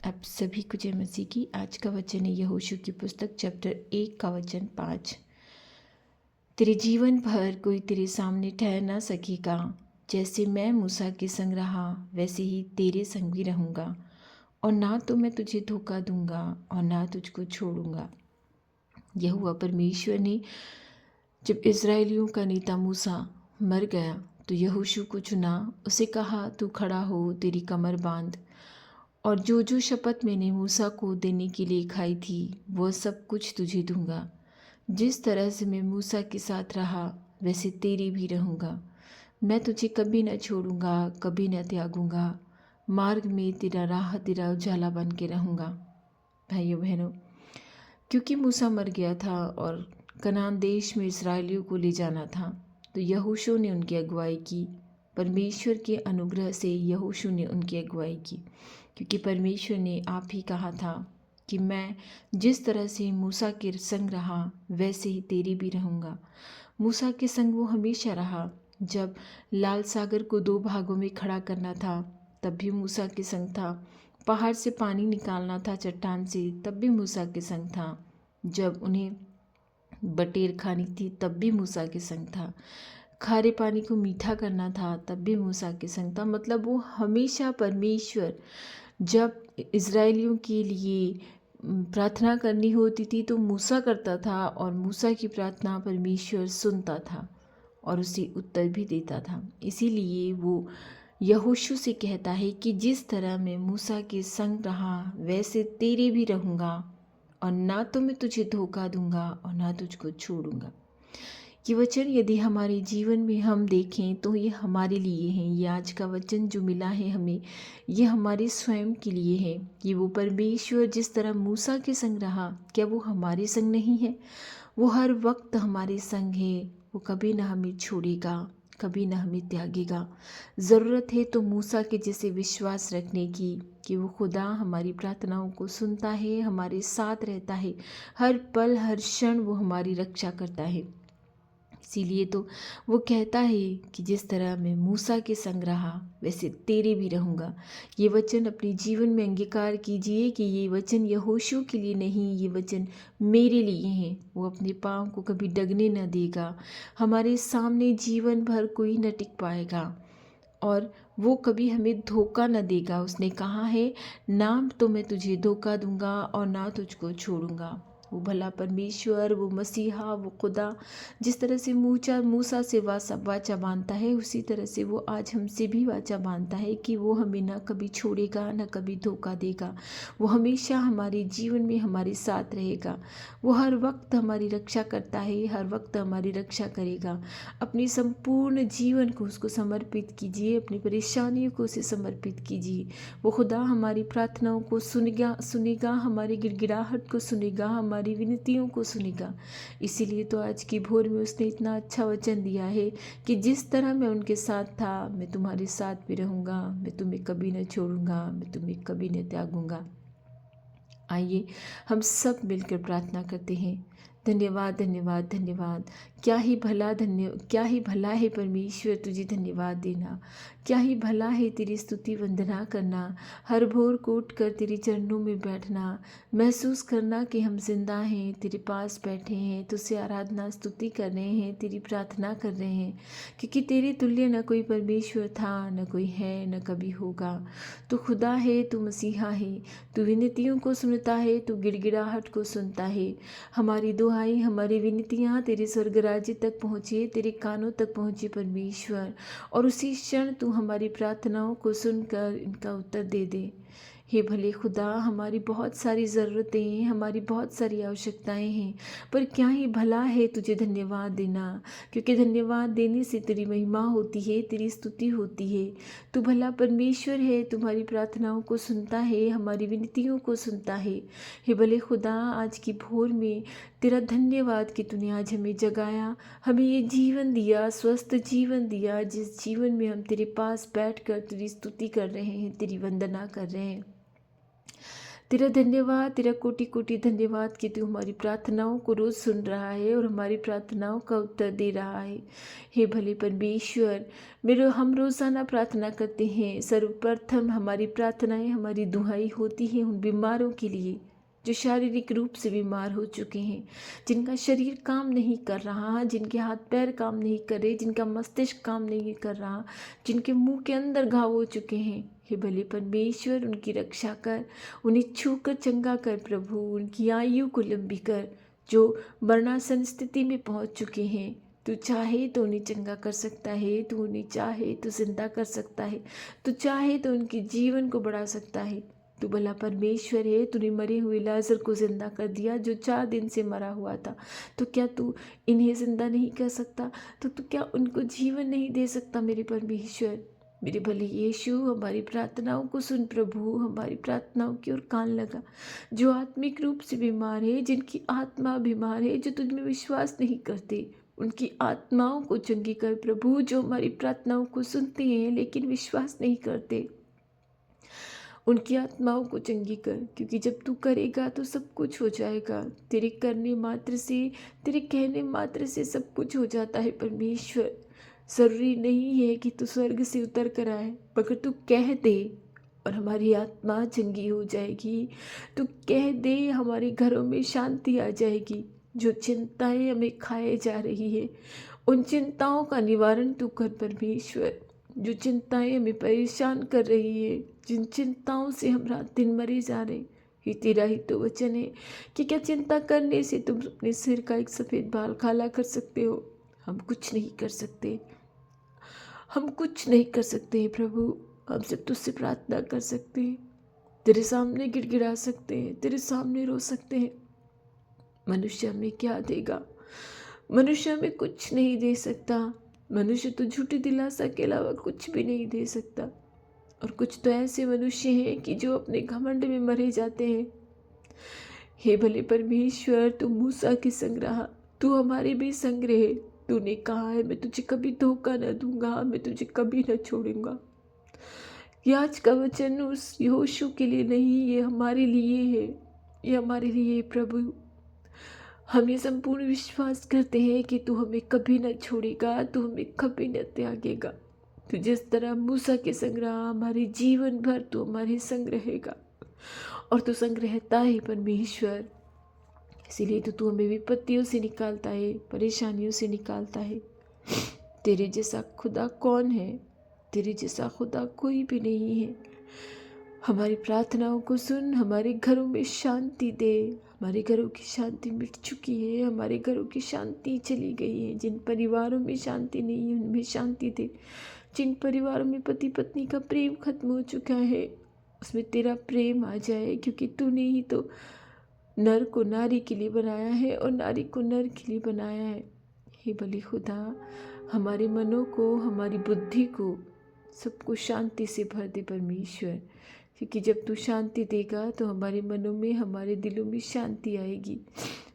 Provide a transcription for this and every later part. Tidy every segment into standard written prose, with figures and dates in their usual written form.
आप सभी को जय मसीह की। आज का वचन है यहोशू की पुस्तक चैप्टर 1 का वचन 5। तेरे जीवन भर कोई तेरे सामने ठहर ना सकेगा। जैसे मैं मूसा के संग रहा वैसे ही तेरे संग भी रहूँगा, और ना तो मैं तुझे धोखा दूंगा और ना तुझको छोड़ूंगा। यहोवा परमेश्वर ने जब इज़राइलियों का नेता मूसा मर गया तो यहोशू को चुना। उसे कहा, तू खड़ा हो, तेरी कमर बांध, और जो जो शपथ मैंने मूसा को देने के लिए खाई थी वह सब कुछ तुझे दूंगा। जिस तरह से मैं मूसा के साथ रहा वैसे तेरी भी रहूँगा। मैं तुझे कभी न छोड़ूंगा, कभी न त्यागूंगा। मार्ग में तेरा राह, तेरा उजाला बन के रहूँगा। भाइयों बहनों, क्योंकि मूसा मर गया था और कनान देश में इस्राएलियों को ले जाना था, तो यहोशू ने उनकी अगुवाई की। परमेश्वर के अनुग्रह से यहोशू ने उनकी अगुवाई की, क्योंकि परमेश्वर ने आप ही कहा था कि मैं जिस तरह से मूसा के संग रहा वैसे ही तेरी भी रहूँगा। मूसा के संग वो हमेशा रहा। जब लाल सागर को दो भागों में खड़ा करना था तब भी मूसा के संग था। पहाड़ से पानी निकालना था चट्टान से, तब भी मूसा के संग था। जब उन्हें बटेर खानी थी तब भी मूसा के संग था। खारे पानी को मीठा करना था तब भी मूसा के संग था। मतलब वो हमेशा परमेश्वर, जब इज़राइलियों के लिए प्रार्थना करनी होती थी तो मूसा करता था, और मूसा की प्रार्थना परमेश्वर सुनता था और उसे उत्तर भी देता था। इसीलिए वो यहोशू से कहता है कि जिस तरह मैं मूसा के संग रहा वैसे तेरे भी रहूँगा, और ना तो मैं तुझे धोखा दूंगा और ना तुझको छोड़ूंगा। ये वचन यदि हमारे जीवन में हम देखें तो ये हमारे लिए हैं। ये आज का वचन जो मिला है हमें, ये हमारे स्वयं के लिए है कि वो परमेश्वर जिस तरह मूसा के संग रहा, क्या वो हमारे संग नहीं है? वो हर वक्त हमारे संग है। वो कभी ना हमें छोड़ेगा, कभी ना हमें त्यागेगा। ज़रूरत है तो मूसा के जैसे विश्वास रखने की कि वो खुदा हमारी प्रार्थनाओं को सुनता है, हमारे साथ रहता है, हर पल हर क्षण वो हमारी रक्षा करता है। इसीलिए तो वो कहता है कि जिस तरह मैं मूसा के संग रहा वैसे तेरे भी रहूँगा। ये वचन अपने जीवन में अंगीकार कीजिए कि ये वचन यहोशू के लिए नहीं, ये वचन मेरे लिए हैं। वो अपने पाँव को कभी डगने न देगा। हमारे सामने जीवन भर कोई न टिक पाएगा, और वो कभी हमें धोखा न देगा। उसने कहा है, ना तो मैं तुझे धोखा दूंगा और ना तुझको छोड़ूंगा। वो भला परमेश्वर, वो मसीहा, वो खुदा जिस तरह से मूसा से वाचा बांधता है, उसी तरह से वो आज हमसे भी वाचा बांधता है कि वो हमें ना कभी छोड़ेगा, ना कभी धोखा देगा। वो हमेशा हमारे जीवन में हमारे साथ रहेगा। वो हर वक्त हमारी रक्षा करता है, हर वक्त हमारी रक्षा करेगा। अपने संपूर्ण जीवन को उसको समर्पित कीजिए, अपनी परेशानियों को उसे समर्पित कीजिए। वो खुदा हमारी प्रार्थनाओं को सुनेगा, हमारी गिड़गिड़ाहट को सुनेगा, हमारी विनतियों को सुनेगा। इसीलिए तो आज की भोर में उसने इतना अच्छा वचन दिया है कि जिस तरह मैं उनके साथ था मैं तुम्हारे साथ भी रहूँगा, मैं तुम्हें कभी न छोड़ूंगा, मैं तुम्हें कभी न त्यागूंगा। आइए हम सब मिलकर प्रार्थना करते हैं। धन्यवाद, धन्यवाद, धन्यवाद। क्या ही भला है परमेश्वर तुझे धन्यवाद देना। क्या ही भला है तेरी स्तुति वंदना करना, हर भोर को उठ कर तेरे चरणों में बैठना, महसूस करना कि हम जिंदा हैं, तेरे पास बैठे हैं, तुझसे आराधना स्तुति कर रहे हैं, तेरी प्रार्थना कर रहे हैं, क्योंकि तेरे तुल्य न कोई परमेश्वर था, न कोई है, न कभी होगा। तू खुदा है, तू मसीहा है, तू विनतियों को सुनता है, तू गिड़गिड़ाहट को सुनता है। हमारी दुआएं, हमारी विनतियाँ तेरे स्वर्ग राज्य तक पहुँचे, तेरे कानों तक पहुँचे परमेश्वर, और उसी क्षण तू हमारी प्रार्थनाओं को सुनकर इनका उत्तर दे दे। हे भले खुदा, हमारी बहुत सारी ज़रूरतें हैं, हमारी बहुत सारी आवश्यकताएं हैं, पर क्या ही भला है तुझे धन्यवाद देना, क्योंकि धन्यवाद देने से तेरी महिमा होती है, तेरी स्तुति होती है। तू भला परमेश्वर है, तुम्हारी प्रार्थनाओं को सुनता है, हमारी विनतियों को सुनता है। हे भले खुदा, आज की भोर में तेरा धन्यवाद कि तूने आज हमें जगाया, हमें ये जीवन दिया, स्वस्थ जीवन दिया, जिस जीवन में हम तेरे पास बैठकर तेरी स्तुति कर रहे हैं, तेरी वंदना कर रहे हैं, तेरा धन्यवाद, तेरा कोटि कोटि धन्यवाद कि तू हमारी प्रार्थनाओं को रोज़ सुन रहा है और हमारी प्रार्थनाओं का उत्तर दे रहा है। हे भले परमेश्वर, मेरे हम रोज़ाना प्रार्थना करते हैं। सर्वप्रथम हमारी प्रार्थनाएं, हमारी दुहाई होती हैं उन बीमारों के लिए जो शारीरिक रूप से बीमार हो चुके हैं, जिनका शरीर काम नहीं कर रहा, जिनके हाथ पैर काम नहीं कर रहे, जिनका मस्तिष्क काम नहीं कर रहा, जिनके मुंह के अंदर घाव हो चुके हैं। हे भले परमेश्वर, उनकी रक्षा कर, उन्हें छू कर चंगा कर प्रभु, उनकी आयु को लंबी कर। जो मरणासन स्थिति में पहुंच चुके हैं, तू चाहे तो उन्हें चंगा कर सकता है, तू उन्हें चाहे तो जिंदा कर सकता है, तू चाहे तो उनके जीवन को बढ़ा सकता है। तू भला परमेश्वर है, तूने मरे हुए लाजर को जिंदा कर दिया जो 4 दिन से मरा हुआ था। तो क्या तू इन्हें जिंदा नहीं कर सकता? तो तू क्या उनको जीवन नहीं दे सकता मेरे परमेश्वर? मेरे भले यीशु, हमारी प्रार्थनाओं को सुन प्रभु, हमारी प्रार्थनाओं की ओर कान लगा। जो आत्मिक रूप से बीमार है, जिनकी आत्मा बीमार है, जो तुझ में विश्वास नहीं करते, उनकी आत्माओं को चंगी कर प्रभु। जो हमारी प्रार्थनाओं को सुनते हैं लेकिन विश्वास नहीं करते, उनकी आत्माओं को चंगी कर, क्योंकि जब तू करेगा तो सब कुछ हो जाएगा। तेरे करने मात्र से, तेरे कहने मात्र से सब कुछ हो जाता है परमेश्वर। ज़रूरी नहीं है कि तू स्वर्ग से उतर कर आए, मगर तू कह दे और हमारी आत्मा चंगी हो जाएगी। तू कह दे, हमारे घरों में शांति आ जाएगी। जो चिंताएं हमें खाए जा रही है, उन चिंताओं का निवारण तू कर परमेश्वर। जो चिंताएं हमें परेशान कर रही है, जिन चिंताओं से हम रात दिन मरे जा रहे, ये तेरा ही तो वचन है कि क्या चिंता करने से तुम अपने सिर का एक सफ़ेद बाल काला कर सकते हो? हम कुछ नहीं कर सकते, हम कुछ नहीं कर सकते हैं प्रभु। हम सिर्फ तुझसे प्रार्थना कर सकते हैं, तेरे सामने गिड़गिड़ा सकते हैं, तेरे सामने रो सकते हैं। मनुष्य हमें क्या देगा? मनुष्य हमें कुछ नहीं दे सकता। मनुष्य तो झूठी दिलासा के अलावा कुछ भी नहीं दे सकता। और कुछ तो ऐसे मनुष्य हैं कि जो अपने घमंड में मरे जाते हैं। हे भले परमेश्वर, तू मूसा के संग रहा, तू हमारे भी संग रहे। तूने कहा है, मैं तुझे कभी धोखा न दूंगा, मैं तुझे कभी न छोड़ूंगा। ये आज का वचन उस यहोशू के लिए नहीं, ये हमारे लिए है, ये हमारे लिए प्रभु। हम ये संपूर्ण विश्वास करते हैं कि तू हमें कभी न छोड़ेगा, तू हमें कभी न त्यागेगा। तू जिस तरह मूसा के संग रहा, हमारे जीवन भर तू हमारे संग रहेगा। और तू संग रहता है परमेश्वर। इसीलिए तो तू हमें विपत्तियों से निकालता है, परेशानियों से निकालता है। तेरे जैसा खुदा कौन है? तेरे जैसा खुदा कोई भी नहीं है। हमारी प्रार्थनाओं को सुन, हमारे घरों में शांति दे। हमारे घरों की शांति मिट चुकी है, हमारे घरों की शांति चली गई है। जिन परिवारों में शांति नहीं है, उनमें शांति दे। जिन परिवारों में पति पत्नी का प्रेम खत्म हो चुका है, उसमें तेरा प्रेम आ जाए, क्योंकि तूने ही तो नर को नारी के लिए बनाया है और नारी को नर के लिए बनाया है। हे भले खुदा, हमारे मनों को, हमारी बुद्धि को, सबको शांति से भर दे परमेश्वर। क्योंकि जब तू शांति देगा तो हमारे मनों में, हमारे दिलों में शांति आएगी।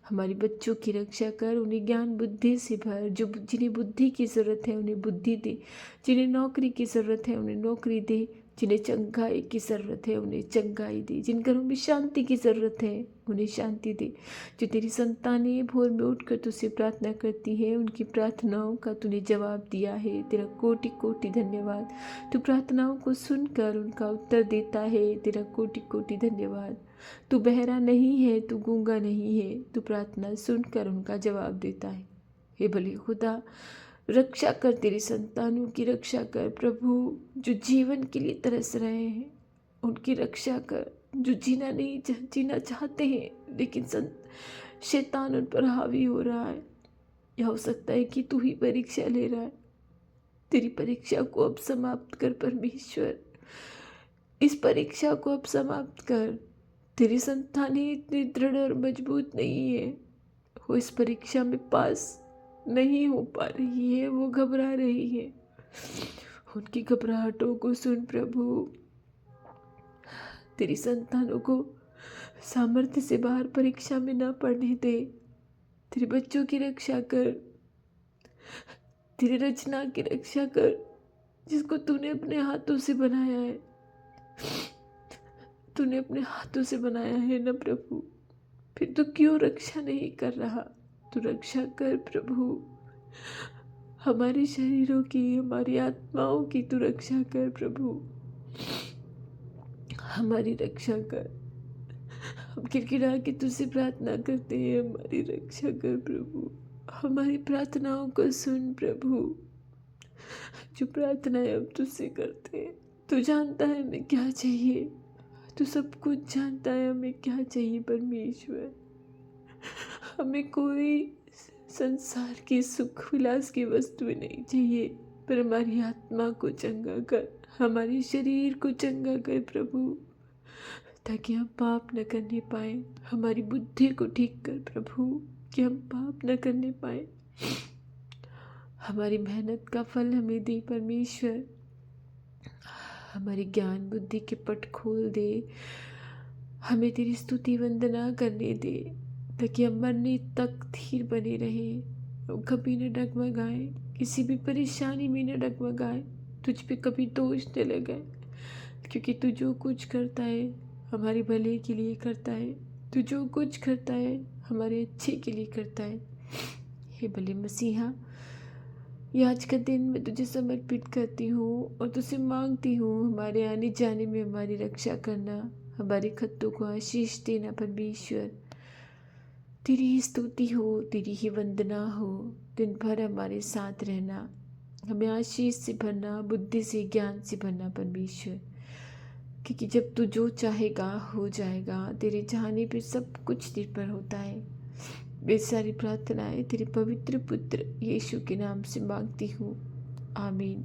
हमारे बच्चों की रक्षा कर, उन्हें ज्ञान बुद्धि से भर। जो जिन्हें बुद्धि की ज़रूरत है उन्हें बुद्धि दे, जिन्हें नौकरी की ज़रूरत है उन्हें नौकरी दे, जिन्हें चंगाई की ज़रूरत है उन्हें चंगाई दे, जिन घरों में शांति की ज़रूरत है उन्हें शांति दे। जो तेरी संतानें भोर में उठकर तुझसे प्रार्थना करती हैं, उनकी प्रार्थनाओं का तूने जवाब दिया है। तेरा कोटि कोटि धन्यवाद। तू प्रार्थनाओं को सुनकर उनका उत्तर देता है। तेरा कोटि कोटि धन्यवाद। तू बहरा नहीं है, तू गूंगा नहीं है, तू प्रार्थना सुनकर उनका जवाब देता है। हे भले खुदा, रक्षा कर, तेरी संतानों की रक्षा कर प्रभु। जो जीवन के लिए तरस रहे हैं उनकी रक्षा कर। जो जीना चाहते हैं लेकिन शैतान उन पर हावी हो रहा है, या हो सकता है कि तू ही परीक्षा ले रहा है। तेरी परीक्षा को अब समाप्त कर परमेश्वर, इस परीक्षा को अब समाप्त कर। तेरी संतानें इतनी दृढ़ और मजबूत नहीं है, वो इस परीक्षा में पास नहीं हो पा रही है, वो घबरा रही है। उनकी घबराहटों को सुन प्रभु। तेरी संतानों को सामर्थ्य से बाहर परीक्षा में ना पढ़ने दे। तेरे बच्चों की रक्षा कर, तेरी रचना की रक्षा कर, जिसको तूने अपने हाथों से बनाया है। तूने अपने हाथों से बनाया है ना प्रभु, फिर तू क्यों रक्षा नहीं कर रहा? तू रक्षा कर प्रभु, हमारे शरीरों की, हमारी आत्माओं की तू रक्षा कर प्रभु, हमारी रक्षा कर। हम गिड़गिड़ा के तुझसे प्रार्थना करते हैं, हमारी रक्षा कर प्रभु, हमारी प्रार्थनाओं को सुन प्रभु। जो प्रार्थनाएं हम तुझसे करते हैं, तू जानता है हमें क्या चाहिए, तू सब कुछ जानता है हमें क्या चाहिए परमेश्वर। हमें कोई संसार की सुख विलास की वस्तुएं नहीं चाहिए, पर हमारी आत्मा को चंगा कर, हमारे शरीर को चंगा कर प्रभु, ताकि हम पाप न करने पाए। हमारी बुद्धि को ठीक कर प्रभु, कि हम पाप न करने पाए। हमारी मेहनत का फल हमें दे परमेश्वर, हमारी ज्ञान बुद्धि के पट खोल दे, हमें तेरी स्तुति वंदना करने दे, ताकि हम मरने तक धीर बने रहें, हम कभी न डगमगाए, किसी भी परेशानी में न डगमगाए, तुझ पे कभी दोष न लगाए, क्योंकि तू जो कुछ करता है हमारे भले के लिए करता है, तू जो कुछ करता है हमारे अच्छे के लिए करता है। हे भले मसीहा, ये आज का दिन मैं तुझे समर्पित करती हूँ और तुझसे मांगती हूँ, हमारे आने जाने में हमारी रक्षा करना, हमारे खतों को आशीष देना परमेश्वर। तेरी ही स्तुति हो, तेरी ही वंदना हो, दिन भर हमारे साथ रहना, हमें आशीष से भरना, बुद्धि से ज्ञान से भरना परमेश्वर, क्योंकि जब तू जो चाहेगा हो जाएगा, तेरे चाहने पे सब कुछ निर्भर होता है। वे सारी प्रार्थनाएं तेरे पवित्र पुत्र यीशु के नाम से मांगती हूँ, आमीन।